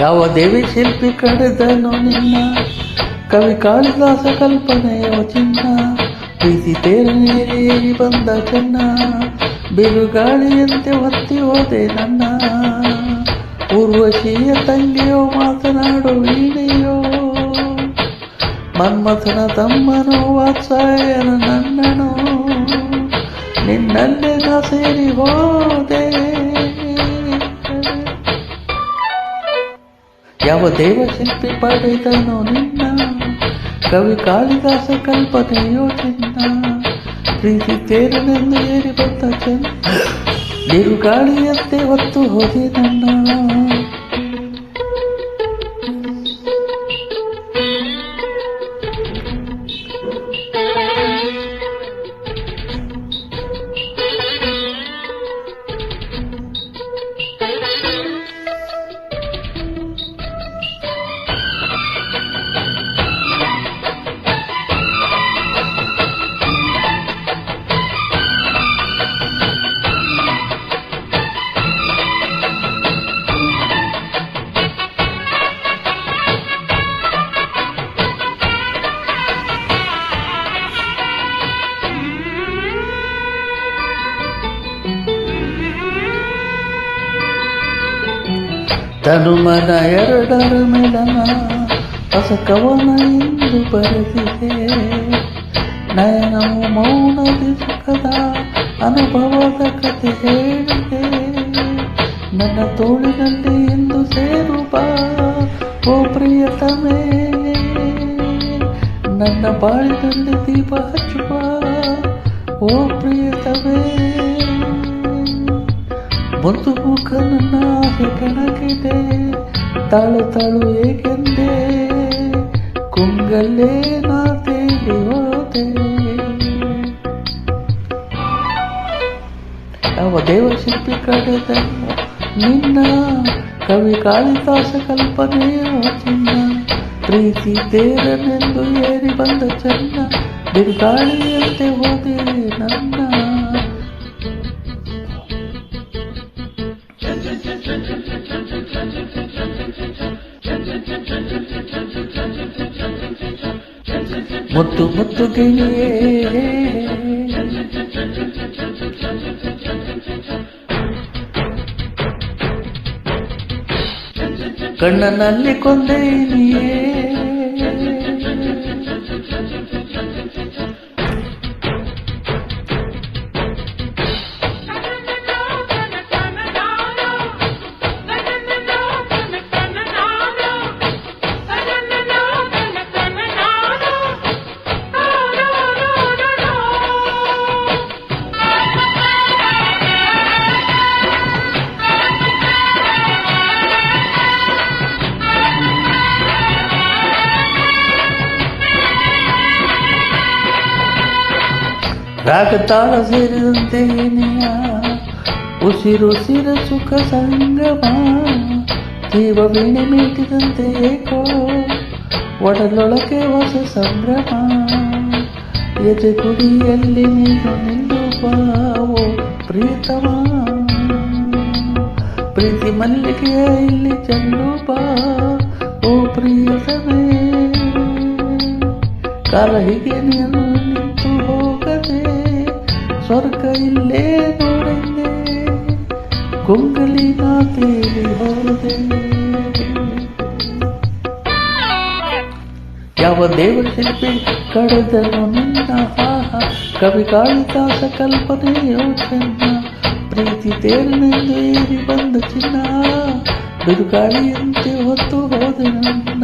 ಯಾವ ದೇವಿ ಶಿಲ್ಪಿ ಕಡೆದನು ನಿನ್ನ, ಕವಿ ಕಾಳಿದಾಸ ಕಲ್ಪನೆಯೋ ಚಿನ್ನ, ಪ್ರೀತಿ ತೇರೇರಿ ಬಂದ ಚೆನ್ನ, ಬಿರುಗಾಳಿಯಂತೆ ಒತ್ತಿ ಹೋದೆ ನನ್ನ, ಊರ್ವಶಿಯ ತಂಗಿಯೋ ಮಾತನಾಡು ವೀಣೆಯೋ, ಮನ್ಮಥನ ತಮ್ಮನೋ ವಾತ್ಸಾಯನ ನನ್ನನು, ನಿನ್ನಲ್ಲೇ ನಾ ಸೇರಿ ಹೋದೆ. ಯಾವ ದೇವಶಿಲ್ಪಿ ಪಡೆದನು ನಿನ್ನ, ಕವಿ ಕಾಳಿದಾಸ ಕಲ್ಪನೆಯೋ ಚಿನ್ನ, ಪ್ರೀತಿ ತೇರನೆಂದು ಏರಿ ಬಂದ ಚೆನ್ನ, ಬಿರುಗಾಳಿಯಂತೆ ಹೊತ್ತು ಹೋದೆ ನನ್ನ. ತನುಮನ ಎರಡರ ಮಿಲನ ಹೊಸ ಕವನ ಎಂದು ಬರೆದಿದೆ, ನಯನವು ಮೌನದಿ ಸುಖದ ಅನುಭವದ ಕಥೆ ಹೇಳಿದೆ, ನನ್ನ ತೋಳಿನಲ್ಲಿ ಎಂದು ಸೇರು ಬಾ ಓ ಪ್ರಿಯತಮೇ, ನನ್ನ ಬಾಳಿನಲ್ಲಿ ದೀಪ ಹಚ್ಚುವ ಓ ಪ್ರಿಯತಮೇ, ಒಂದು ಮುಖ ನನ್ನ ಆಸೆ ಕೆಣಕಿದೆ, ತಾಳು ತಾಳು ಏಕೆಂದೆ ಕುಂಗಲ್ಲೇ ನಾ ತೇಲಿ ಹೋದೆ. ಯಾವ ದೇವಶಿಲ್ಪಿ ಕಡೆದನು ನಿನ್ನ, ಕವಿ ಕಾಳಿದಾಸ ಕಲ್ಪನೆಯೋ ಚಿನ್ನ, ಪ್ರೀತಿ ತೇರನೆಂದು ಏರಿ ಬಂದ ಚೆನ್ನ, ಬಿರುಗಾಳಿಯಂತೆ ಹೋದೆ ನನ್ನ. ಮುತ್ತು ಮುತ್ತು ಗಿಳಿಯೇ ಕಣ್ಣನಲ್ಲಿ ಕೊಂದೆ ನೀಯೇ, ರಾಗತಾಳ ಸೇರಿದಂತೆ ಏನೆಯ ಉಸಿರುಸಿರ ಸುಖ ಸಂಗಮ, ಜೀವ ವೀಣೆ ಮೀಟಿದಂತೆ ಏಕೋ ಒಡಲೊಳಗೆ ಹೊಸ ಸಂಭ್ರಮ, ಎದೆ ಗುಡಿಯಲ್ಲಿ ನೀನು ನಿಲ್ಲುವ ಪ್ರೀತಮ, ಪ್ರೀತಿ ಮಲ್ಲಿಗೆಯ ಇಲ್ಲಿ ಚೆಲ್ಲುವ ಓ ಪ್ರಿಯತಮೇ, ಕಾಲ ಹೀಗೆ ನೀನು ನಿಂತು ಹೋಗದೆ ಸ್ವರ್ಗ ಇಲ್ಲೇ ನೋಡಂದೆ, ಕೊಂಗಲಿ ನಾ ತೇಲಿ ಹೋದೆ. ಯಾವ ದೇವಶಿಲ್ಪಿ ಕಡೆದನು ನಿನ್ನ, ಕವಿ ಕಾಳಿದಾಸ ಕಲ್ಪನೆಯೋ ಚೆನ್ನ, ಪ್ರೀತಿ ತೇರನೆಂದು ಏರಿ ಬಂದ ಚಿನ್ನ, ಬಿರುಗಾಳಿಯಂತೆ ಹೊತ್ತು ಹೋದೆ ನನ್ನ.